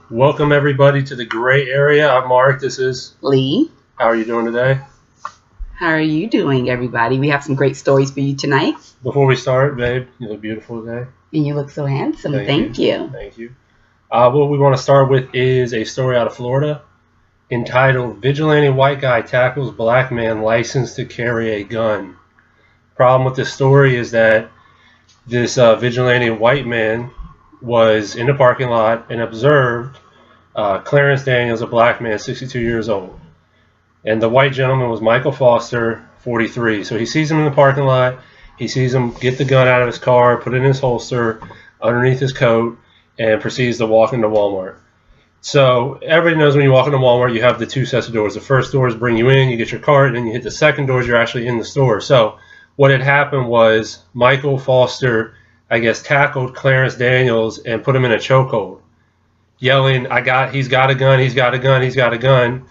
Welcome everybody to the gray area. I'm Mark. This is Lee. How are you doing today? How are you doing, everybody? We have some great stories for you tonight. Before we start, babe, you look beautiful today. And you look so handsome. Thank you. Thank you. What we want to start with is a story out of Florida entitled "Vigilante White Guy Tackles Black Man Licensed to Carry a Gun." Problem with this story is that this vigilante white man was in the parking lot and observed Clarence Daniels, a black man, 62 years old. And the white gentleman was Michael Foster, 43. So he sees him in the parking lot. He sees him get the gun out of his car, put it in his holster underneath his coat, and proceeds to walk into Walmart. So everybody knows when you walk into Walmart, you have the two sets of doors. The first doors bring you in, you get your cart, and then you hit the second doors, you're actually in the store. So what had happened was Michael Foster, I guess, tackled Clarence Daniels and put him in a chokehold, yelling, he's got a gun, he's got a gun, he's got a gun.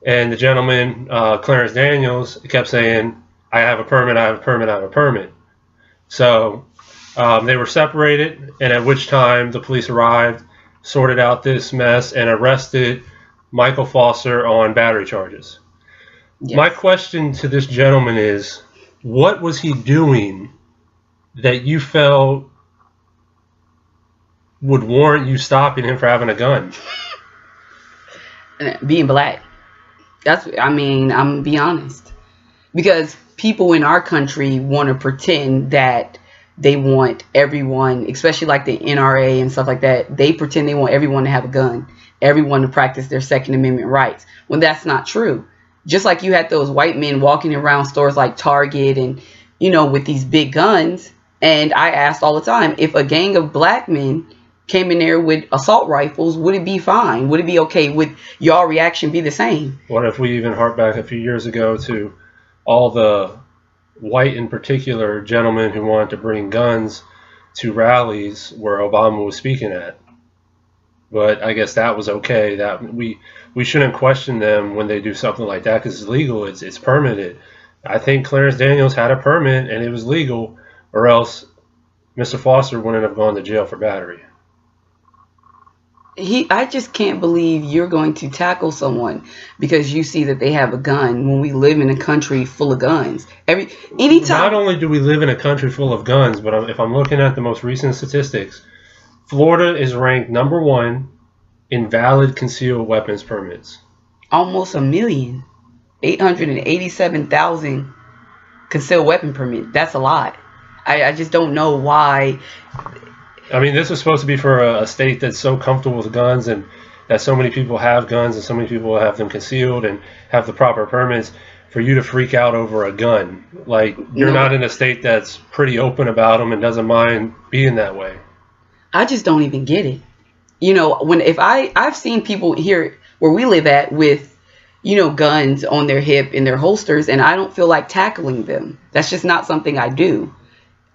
And the gentleman, Clarence Daniels, kept saying, I have a permit, I have a permit, I have a permit. So they were separated, and at which time the police arrived, sorted out this mess, and arrested Michael Foster on battery charges. Yes. My question to this gentleman is, what was he doing that you felt would warrant you stopping him for having a gun? Being black. I'm gonna be honest. Because people in our country want to pretend that they want everyone, especially like the NRA and stuff like that, they pretend they want everyone to have a gun, everyone to practice their Second Amendment rights, when that's not true. Just like you had those white men walking around stores like Target and, with these big guns. And I asked all the time, if a gang of black men came in there with assault rifles, would it be fine? Would it be okay? Would y'all reaction be the same? What if we even hark back a few years ago to all the white, in particular, gentlemen who wanted to bring guns to rallies where Obama was speaking at? But I guess that was okay. That we shouldn't question them when they do something like that because it's legal. It's permitted. I think Clarence Daniels had a permit and it was legal, or else Mr. Foster wouldn't have gone to jail for battery. I just can't believe you're going to tackle someone because you see that they have a gun when we live in a country full of guns. Anytime. Not only do we live in a country full of guns, but if I'm looking at the most recent statistics, Florida is ranked number 1 in valid concealed weapons permits. Almost 1,887,000 concealed weapon permit. That's a lot. I just don't know why. I mean, this is supposed to be for a state that's so comfortable with guns and that so many people have guns and so many people have them concealed and have the proper permits. For you to freak out over a gun, like you're not in a state that's pretty open about them and doesn't mind being that way. I just don't even get it. I've seen people here where we live at with, guns on their hip in their holsters, and I don't feel like tackling them. That's just not something I do.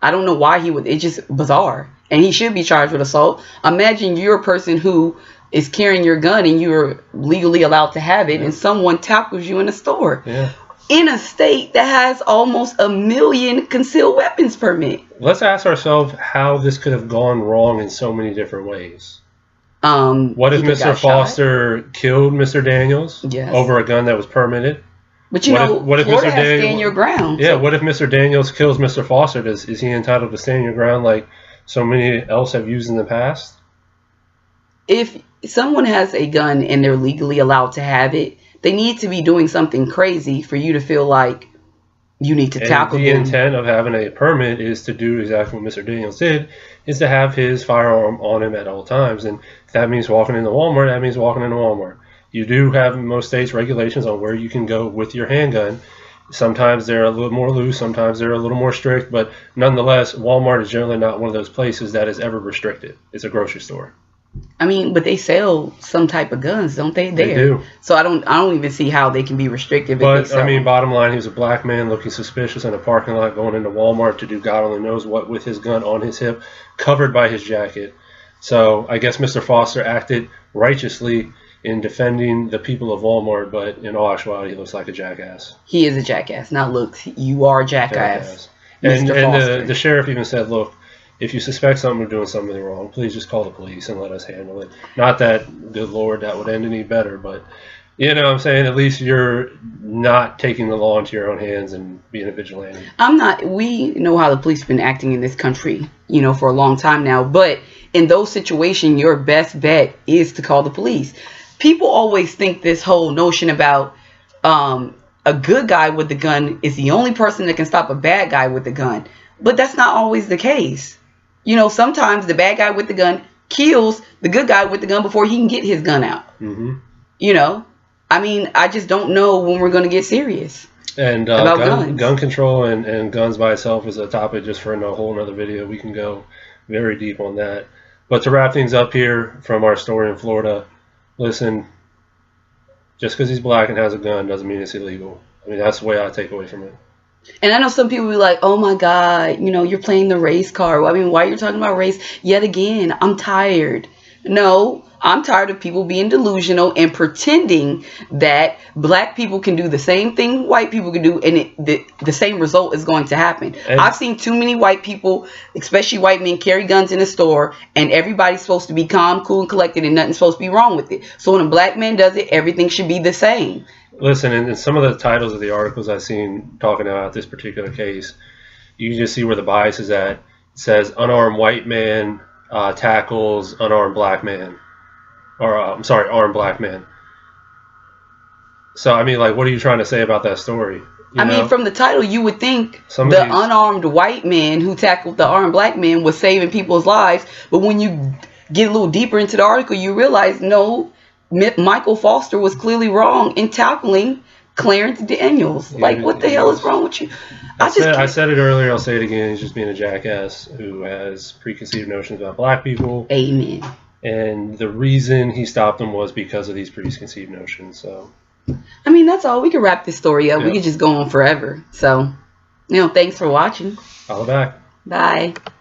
I don't know why he would. It's just bizarre. And he should be charged with assault. Imagine you're a person who is carrying your gun and you're legally allowed to have it, and someone tackles you in a store. Yeah. In a state that has almost 1 million concealed weapons permit. Let's ask ourselves how this could have gone wrong in so many different ways. What if Mr. Foster killed Mr. Daniels over a gun that was permitted? But what if Florida has stand your ground. Yeah, what if Mr. Daniels kills Mr. Foster? Is he entitled to stand your ground like so many else have used in the past? If someone has a gun and they're legally allowed to have it, they need to be doing something crazy for you to feel like you need to tackle them. The intent of having a permit is to do exactly what Mr. Daniels did, is to have his firearm on him at all times. And if that means walking into Walmart, that means walking into Walmart. You do have in most states regulations on where you can go with your handgun. Sometimes they're a little more loose, sometimes they're a little more strict, but nonetheless, Walmart is generally not one of those places that is ever restricted. It's a grocery store. But they sell some type of guns, don't they? They do. So I don't even see how they can be restrictive. But bottom line, he was a black man looking suspicious in a parking lot, going into Walmart to do God only knows what with his gun on his hip, covered by his jacket. So I guess Mr. Foster acted righteously in defending the people of Walmart, but in all actuality, he looks like a jackass. He is a jackass. Not looks. You are a jackass. And the sheriff even said, look, if you suspect someone doing something wrong, please just call the police and let us handle it. Not that, good Lord, that would end any better, but you know what I'm saying? At least you're not taking the law into your own hands and being a vigilante. We know how the police have been acting in this country, you know, for a long time now. But in those situations, your best bet is to call the police. People always think this whole notion about a good guy with the gun is the only person that can stop a bad guy with the gun. But that's not always the case. You know, sometimes the bad guy with the gun kills the good guy with the gun before he can get his gun out. Mm-hmm. You know, I mean, I just don't know when we're going to get serious. And gun control and guns by itself is a topic just for a whole nother video. We can go very deep on that. But to wrap things up here from our story in Florida, listen, just because he's black and has a gun doesn't mean it's illegal. I mean, that's the way I take away from it. And I know some people be like, oh my God, you know, you're playing the race card. I mean, why are you talking about race yet again? I'm tired. No, I'm tired of people being delusional and pretending that black people can do the same thing white people can do, and the same result is going to happen. And I've seen too many white people, especially white men, carry guns in a store, and everybody's supposed to be calm, cool, and collected, and nothing's supposed to be wrong with it. So when a black man does it, everything should be the same. Listen, in some of the titles of the articles I've seen talking about this particular case, you can just see where the bias is at. It says unarmed white man tackles unarmed black man. Or, I'm sorry, armed black man. So, I mean, like, what are you trying to say about that story? I mean, from the title, you would think the unarmed white man who tackled the armed black man was saving people's lives. But when you get a little deeper into the article, you realize, no, Michael Foster was clearly wrong in tackling Clarence Daniels. Like, what the hell is wrong with you? I said it earlier, I'll say it again. He's just being a jackass who has preconceived notions about black people. Amen. And the reason he stopped them was because of these preconceived notions. So, I mean, that's all. We could wrap this story up. Yeah. We could just go on forever. So, you know, thanks for watching. Holla back. Bye.